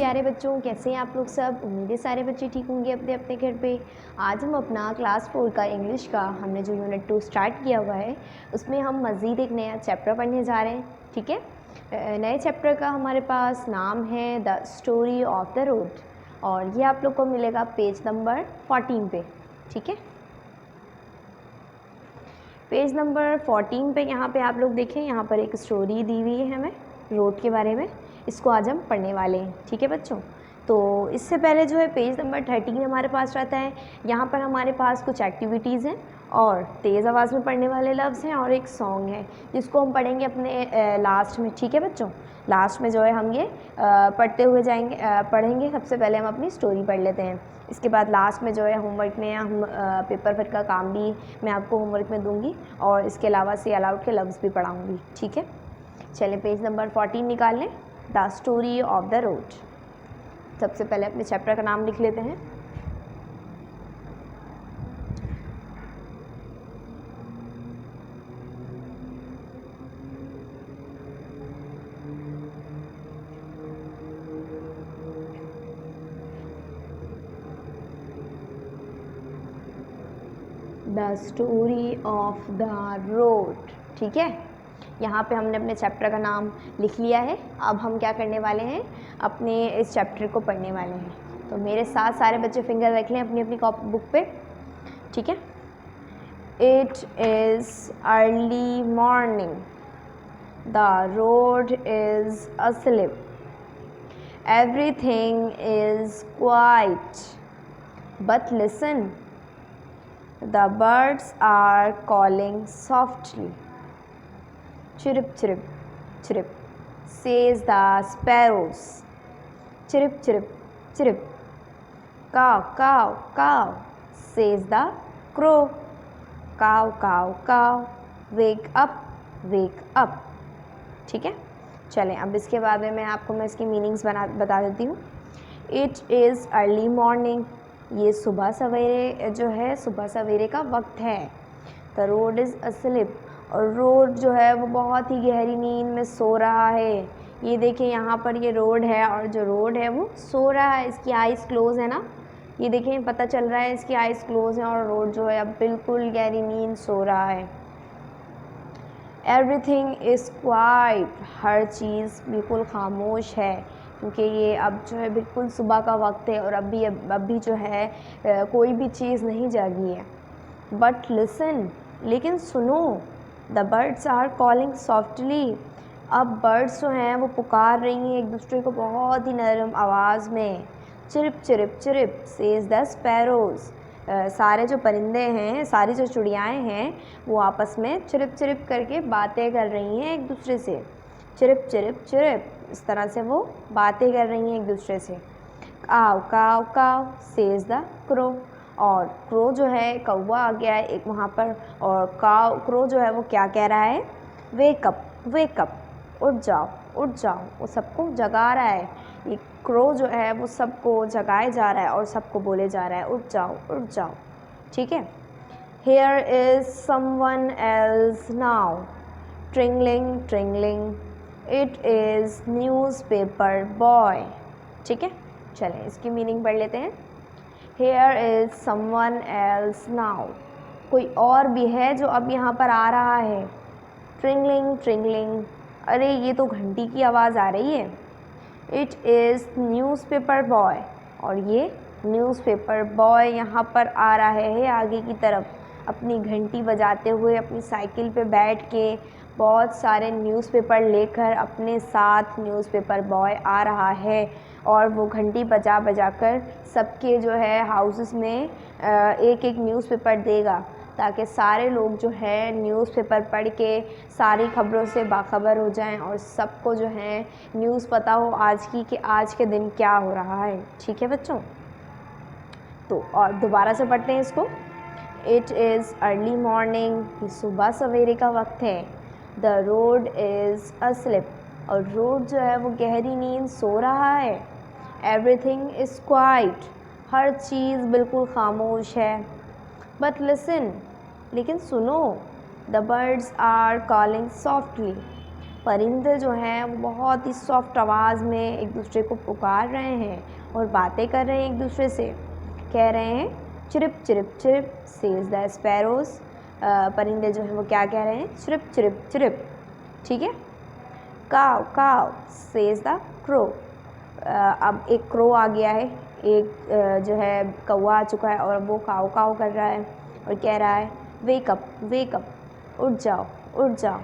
प्यारे बच्चों, कैसे हैं आप लोग सब। उम्मीद है सारे बच्चे ठीक होंगे अपने अपने घर पे। आज हम अपना क्लास 4 का इंग्लिश का हमने जो यूनिट 2 स्टार्ट किया हुआ है उसमें हम मज़ीद एक नया चैप्टर पढ़ने जा रहे हैं। ठीक है, नए चैप्टर का हमारे पास नाम है the story of the road और ये आप लोग को मिलेगा पेज नंबर 14 पे। ठीक है, पेज नंबर 14 पे यहाँ पे आप लोग देखें, यहाँ पर एक स्टोरी दी हुई है हमें रोड के बारे में। इसको आज हम पढ़ने वाले हैं। ठीक है बच्चों, तो इससे पहले जो है पेज नंबर 13 हमारे पास रहता है। यहाँ पर हमारे पास कुछ एक्टिविटीज़ हैं और तेज़ आवाज़ में पढ़ने वाले लफ्ज़ हैं और एक सॉन्ग है जिसको हम पढ़ेंगे अपने लास्ट में। ठीक है बच्चों, लास्ट में जो है हम ये पढ़ते हुए जाएंगे, पढ़ेंगे। सबसे पहले हम अपनी स्टोरी पढ़ लेते हैं, इसके बाद लास्ट में जो है होमवर्क में हम पेपर फिर का काम भी मैं आपको होमवर्क में दूंगी और इसके अलावा से अलाउड के लफ्ज़ भी पढ़ाऊँगी। ठीक है, चलिए पेज नंबर 14 निकाल लें, the story of the road. सबसे पहले अपने चैप्टर का नाम लिख लेते हैं। The story of the road. ठीक है, यहाँ पे हमने अपने चैप्टर का नाम लिख लिया है। अब हम क्या करने वाले हैं, अपने इस चैप्टर को पढ़ने वाले हैं। तो मेरे साथ सारे बच्चे फिंगर रख लें अपनी अपनी कॉपी बुक पे। ठीक है, it is early morning, the road is asleep, everything is quiet, but listen, the birds are calling softly. Chirp, chirp, chirp, says the sparrows. Chirp, chirp, chirp. Cow, cow, cow, says the crow. Cow, cow, cow, wake up, wake up. ठीक है, चलें अब इसके बाद में मैं इसकी meanings बता देती हूँ। इट इज़ अर्ली मॉर्निंग, ये सुबह सवेरे जो है, सुबह सवेरे का वक्त है। द रोड इज़ asleep, और रोड जो है वो बहुत ही गहरी नींद में सो रहा है। ये देखिए यहाँ पर ये रोड है और जो रोड है वो सो रहा है, इसकी आइज़ क्लोज़ है ना। ये देखें, पता चल रहा है इसकी आइज़ क्लोज़ हैं और रोड जो है अब बिल्कुल गहरी नींद सो रहा है। एवरीथिंग इज़ क्वाइट, हर चीज़ बिल्कुल खामोश है क्योंकि ये अब जो है बिल्कुल सुबह का वक्त है और अभी जो है कोई भी चीज़ नहीं जागी है। बट लिसन, लेकिन सुनो, the birds are calling softly, अब बर्ड्स जो हैं वो पुकार रही हैं एक दूसरे को बहुत ही नरम आवाज़ में। चिरिप चिरिप चिरिप सेज द स्पैरोज़, सारे जो परिंदे हैं, सारी जो चिड़ियाएँ हैं वो आपस में चिरिप चिरिप करके बातें कर रही हैं एक दूसरे से। चिरिप चिरिप चिरिप, इस तरह से वो बातें कर रही हैं एक दूसरे से। काव काव काव सेज द क्रो, और क्रो जो है कौवा आ गया है एक वहाँ पर, और क्रो जो है वो क्या कह रहा है, वेकअप वेकअप, उठ जाओ उठ जाओ, वो सबको जगा रहा है। ये क्रो जो है वो सबको जगाए जा रहा है और सबको बोले जा रहा है उठ जाओ उठ जाओ। ठीक है, here is someone else now, ट्रिंगलिंग ट्रिंगलिंग, it is newspaper boy. ठीक है, चलें इसकी मीनिंग पढ़ लेते हैं। Here is someone else now, कोई और भी है जो अब यहाँ पर आ रहा है। ट्रिंगलिंग ट्रिंगलिंग, अरे ये तो घंटी की आवाज़ आ रही है। इट इज़ न्यूज़पेपर बॉय, और ये न्यूज़पेपर बॉय यहाँ पर आ रहा है आगे की तरफ अपनी घंटी बजाते हुए, अपनी साइकिल पे बैठ के बहुत सारे न्यूज़पेपर लेकर अपने साथ न्यूज़पेपर बॉय आ रहा है और वो घंटी बजा बजा कर सबके जो है हाउसेस में एक एक न्यूज़पेपर देगा ताकि सारे लोग जो है न्यूज़पेपर पढ़ के सारी खबरों से बाखबर हो जाएं और सबको जो है न्यूज़ पता हो आज की कि आज के दिन क्या हो रहा है। ठीक है बच्चों, तो और दोबारा से पढ़ते हैं इसको। इट इज़ अर्ली मॉर्निंग, ये सुबह सवेरे का वक्त है। द रोड इज़ asleep, और रोड जो है वो गहरी नींद सो रहा है। एवरीथिंग इज़ क्वाइट, हर चीज़ बिल्कुल खामोश है। बट लिसन, लेकिन सुनो, the birds are calling softly, परिंदे जो हैं वो बहुत ही सॉफ्ट आवाज़ में एक दूसरे को पुकार रहे हैं और बातें कर रहे हैं एक दूसरे से। कह रहे हैं चिरिप चिरिप चिरिप सेज द स्पैरोज़। परिंदे जो हैं वो क्या कह रहे हैं, चिरिप चिरिप चिरिप, ठीक है। काव काव सेज द क्रो। अब एक क्रो आ गया है, एक जो है कौवा आ चुका है और वो काव काव कर रहा है और कह रहा है वेक अप, उठ जाओ उठ जाओ।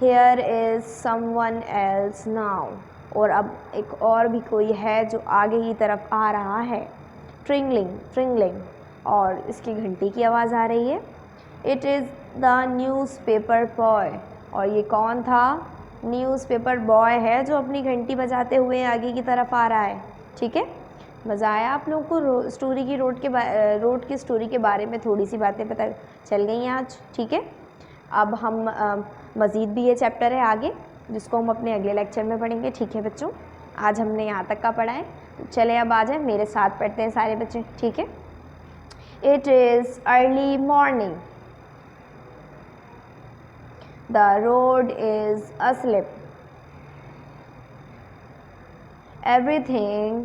Here is someone else now। और अब एक और भी कोई है जो आगे की तरफ आ रहा है। ट्रिंगलिंग ट्रिंगलिंग, और इसकी घंटी की आवाज़ आ रही है। It is the newspaper boy। और ये कौन था, न्यूज़पेपर बॉय है जो अपनी घंटी बजाते हुए आगे की तरफ आ रहा है, ठीक है। मज़ा आया आप लोगों को स्टोरी की रोड की स्टोरी के बारे में थोड़ी सी बातें पता चल गई हैं आज, ठीक है। अब हम मज़ीद भी ये चैप्टर है आगे जिसको हम अपने अगले लेक्चर में पढ़ेंगे, ठीक है बच्चों। आज हमने यहाँ तक का पढ़ा है, तो चले अब आ जाए मेरे साथ पढ़ते हैं सारे बच्चे, ठीक है। It is early morning, the road is asleep, everything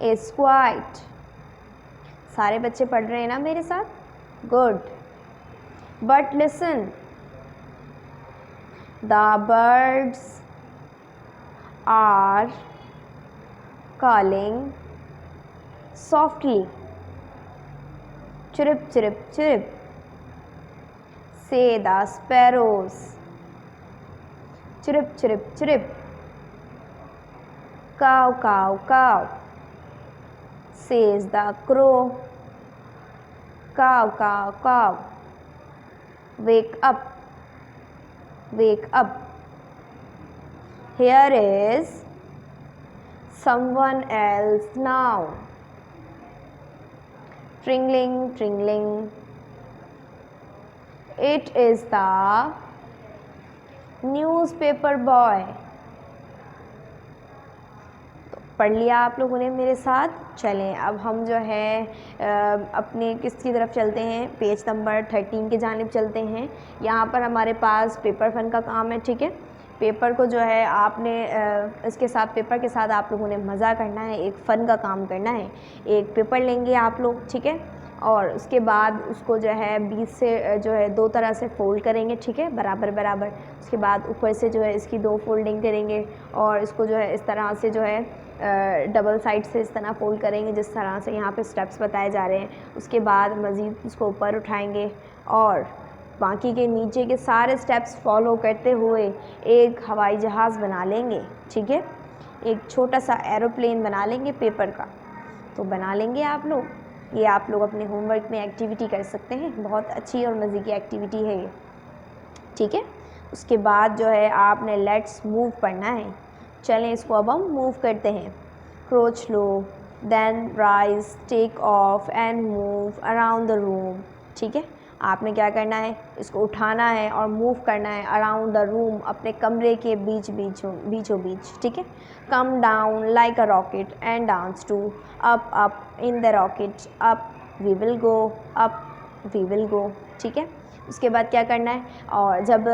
is quiet। सारे बच्चे पढ़ रहे हैं ना मेरे साथ, good. But listen, the birds are calling softly, chirp chirp chirp, say the sparrows, chirp chirp chirp, cow cow cow, says the crow, cow cow cow, wake up, here is someone else now, tringling tringling, it is the newspaper boy। तो पढ़ लिया आप लोगों ने मेरे साथ। चलें अब हम जो है अपने किसकी तरफ चलते हैं, पेज नंबर 13 की जानिब चलते हैं। यहाँ पर हमारे पास पेपर फन का काम है, ठीक है। पेपर को जो है आपने इसके साथ पेपर के साथ आप लोगों ने मज़ा करना है, एक फ़न का काम करना है। एक पेपर लेंगे आप लोग, ठीक है, और उसके बाद उसको जो है बीच से जो है दो तरह से फ़ोल्ड करेंगे, ठीक है, बराबर बराबर। उसके बाद ऊपर से जो है इसकी दो फोल्डिंग करेंगे और इसको जो है इस तरह से जो है डबल साइड से इस तरह फ़ोल्ड करेंगे जिस तरह से यहाँ पे स्टेप्स बताए जा रहे हैं। उसके बाद मज़ीद इसको ऊपर उठाएंगे और बाकी के नीचे के सारे स्टेप्स फॉलो करते हुए एक हवाई जहाज़ बना लेंगे, ठीक है। एक छोटा सा एरोप्लेन बना लेंगे पेपर का, तो बना लेंगे आप लोग। ये आप लोग अपने होमवर्क में एक्टिविटी कर सकते हैं, बहुत अच्छी और मज़े की एक्टिविटी है ये, ठीक है। उसके बाद जो है आपने लेट्स मूव पढ़ना है। चलें इसको अब हम मूव करते हैं। Crouch low, then rise, take off and move around the room, ठीक है। आपने क्या करना है, इसको उठाना है और मूव करना है अराउंड द रूम, अपने कमरे के बीचों बीच, ठीक है। Come down like a rocket and dance to up in the rocket, up we will go, up we will go, ठीक है। उसके बाद क्या करना है, और जब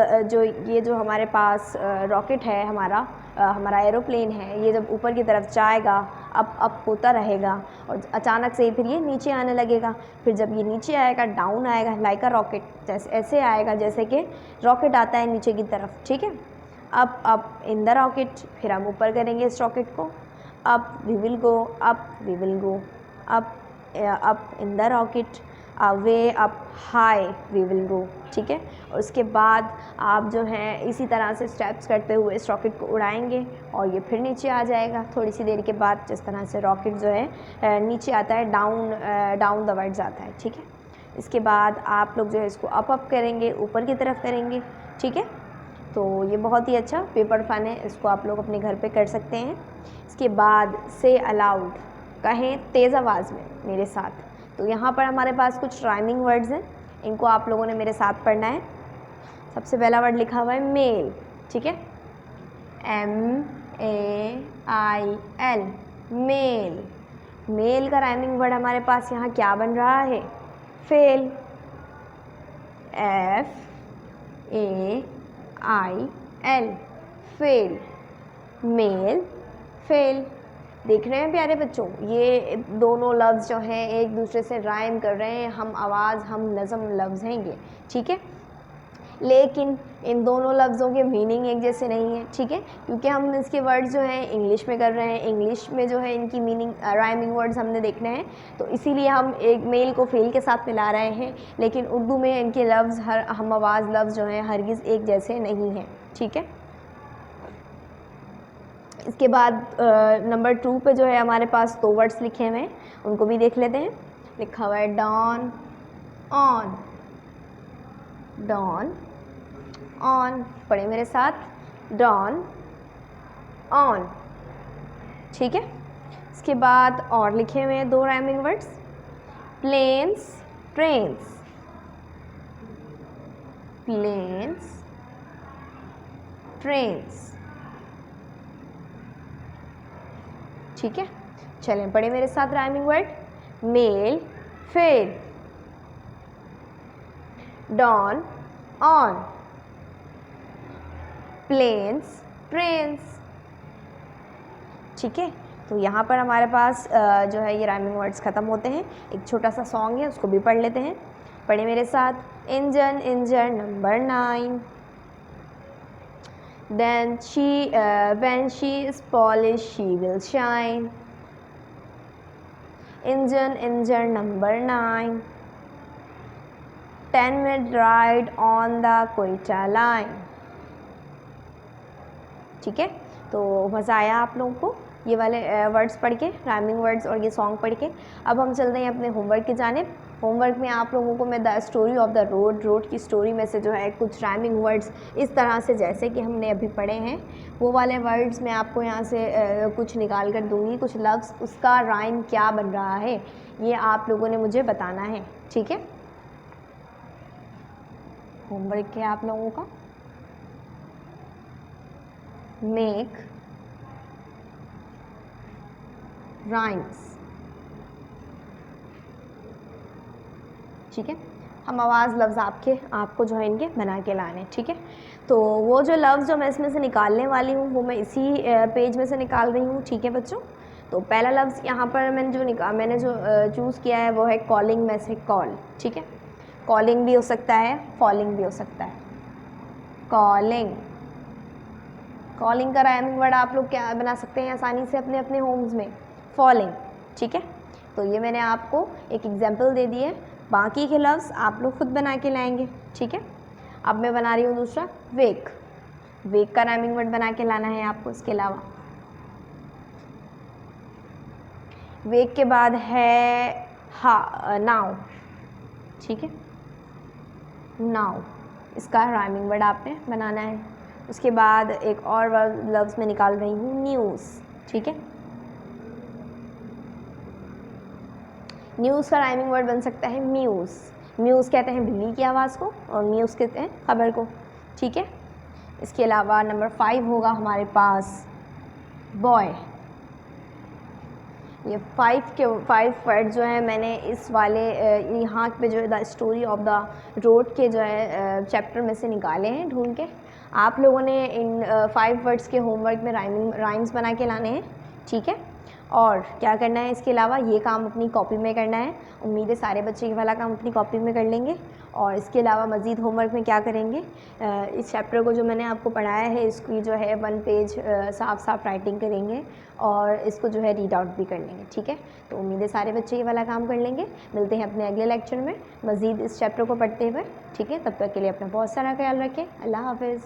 जो हमारे पास रॉकेट है, हमारा एरोप्लेन है, ये जब ऊपर की तरफ जाएगा अप होता रहेगा और अचानक से फिर ये नीचे आने लगेगा। फिर जब ये नीचे आएगा डाउन आएगा लाइक अ रॉकेट, जैसे ऐसे आएगा जैसे कि रॉकेट आता है नीचे की तरफ, ठीक है। अप इन द रॉकेट, फिर हम ऊपर करेंगे इस रॉकेट को, up we will go, up we will go, up in the rocket, way up high we will go, ठीक है। और उसके बाद आप जो है इसी तरह से स्टेप्स करते हुए इस रॉकेट को उड़ाएंगे और ये फिर नीचे आ जाएगा थोड़ी सी देर के बाद। जिस तरह से रॉकेट जो है नीचे आता है, डाउन द वर्ड्स आता है, ठीक है। इसके बाद आप लोग जो है इसको अप करेंगे, ऊपर की तरफ करेंगे, ठीक है। तो ये बहुत ही अच्छा पेपर फन है, इसको आप लोग अपने घर पे कर सकते हैं। इसके बाद से अलाउड, कहें तेज़ आवाज़ में मेरे साथ। तो यहाँ पर हमारे पास कुछ राइमिंग वर्ड्स हैं, इनको आप लोगों ने मेरे साथ पढ़ना है। सबसे पहला वर्ड लिखा हुआ है मेल, ठीक है, MEAIL, मेल। मेल का राइमिंग वर्ड हमारे पास यहाँ क्या बन रहा है, fail, FAIL, FAIL fail, mail fail. देख रहे हैं प्यारे बच्चों, ये दोनों लफ्ज़ जो हैं एक दूसरे से राइम कर रहे हैं, हम आवाज़ हम नज़म लफ्ज़ हैं ये, ठीक है। लेकिन इन दोनों लफ्ज़ों के मीनिंग एक जैसे नहीं है, ठीक है, क्योंकि हम इसके वर्ड्स जो हैं इंग्लिश में कर रहे हैं, इंग्लिश में जो है इनकी मीनिंग राइमिंग वर्ड्स हमने देखने हैं, तो इसीलिए हम एक मेल को फेल के साथ मिला रहे हैं। लेकिन उर्दू में इनके लफ्ज़ हम आवाज़ लफ्ज़ जो हैं हरगिज़ एक जैसे नहीं हैं, ठीक है। इसके बाद नंबर 2 पे जो है हमारे पास 2 वर्ड्स लिखे हुए हैं, उनको भी देख लेते हैं। लिखा हुआ है डॉन ऑन, डॉन ऑन, पढ़े मेरे साथ, डॉन ऑन, ठीक है। इसके बाद और लिखे हुए हैं 2 rhyming words, planes trains, planes trains, ठीक है। चलें पढ़े मेरे साथ rhyming word, mail fail, dawn on, planes trains, ठीक है। तो यहाँ पर हमारे पास जो है ये राइमिंग वर्ड्स ख़त्म होते हैं। एक छोटा सा सॉन्ग है, उसको भी पढ़ लेते हैं। पढ़े मेरे साथ, engine engine number 9, then when she is polished she will shine, engine number 9, 10-minute ride on the Quetta line, ठीक है। तो मज़ा आया आप लोगों को ये वाले वर्ड्स पढ़ के, राइमिंग वर्ड्स और ये सॉन्ग पढ़ के। अब हम चलते हैं अपने होमवर्क की जानिब। होमवर्क में आप लोगों को मैं the story of the road की स्टोरी में से जो है कुछ राइमिंग वर्ड्स इस तरह से जैसे कि हमने अभी पढ़े हैं वो वाले वर्ड्स मैं आपको यहाँ से कुछ निकाल कर दूँगी, कुछ लफ्ज़, उसका राइम क्या बन रहा है ये आप लोगों ने मुझे बताना है, ठीक है। होमवर्क क्या आप लोगों का, मेक राइम्स, ठीक है। हम आवाज़ लफ्ज़ आपको जो है इनके बना के लाने, ठीक है। तो वो जो लफ्ज़ जो मैं इसमें से निकालने वाली हूँ वो मैं इसी पेज में से निकाल रही हूँ, ठीक है बच्चों। तो पहला लफ्ज़ यहाँ पर मैंने जो चूज़ किया है वो है कॉलिंग में से कॉल, ठीक है। कॉलिंग भी हो सकता है, फॉलिंग भी हो सकता है। कॉलिंग, कॉलिंग का राइमिंग वर्ड आप लोग क्या बना सकते हैं आसानी से अपने अपने होम्स में, फॉलिंग, ठीक है। तो ये मैंने आपको एक एग्जाम्पल दे दी है, बाकी के लफ्ज़ आप लोग खुद बना के लाएंगे, ठीक है। अब मैं बना रही हूँ दूसरा, वेक, वेक का राइमिंग वर्ड बना के लाना है आपको। इसके अलावा वेक के बाद है नाउ, ठीक है, नाउ, इसका राइमिंग वर्ड आपने बनाना है। उसके बाद एक और लफ्ज़ में निकाल रही हूँ, न्यूज़, ठीक है। न्यूज़ का राइमिंग वर्ड बन सकता है म्यूज़, म्यूज़ कहते हैं बिल्ली की आवाज़ को और न्यूज़ कहते हैं खबर को, ठीक है। इसके अलावा नंबर 5 होगा हमारे पास बॉय। ये 5 वर्ड जो है मैंने इस वाले यहाँ पे जो है the story of the road के जो है चैप्टर में से निकाले हैं ढूंढ के। आप लोगों ने इन 5 वर्ड्स के होमवर्क में राइम्स बना के लाने हैं, ठीक है। और क्या करना है इसके अलावा, ये काम अपनी कॉपी में करना है। उम्मीद है सारे बच्चे ये वाला काम अपनी कॉपी में कर लेंगे। और इसके अलावा मज़ीद होमवर्क में क्या करेंगे, इस चैप्टर को जो मैंने आपको पढ़ाया है इसकी जो है 1 पेज साफ साफ राइटिंग करेंगे और इसको जो है रीड आउट भी कर लेंगे, ठीक है। तो उम्मीद है सारे बच्चे ये वाला काम कर लेंगे। मिलते हैं अपने अगले लेक्चर में मज़ीद इस चैप्टर को पढ़ते हुए, ठीक है। तब तक के लिए अपना बहुत सारा ख्याल रखें। अल्लाह हाफ़िज़।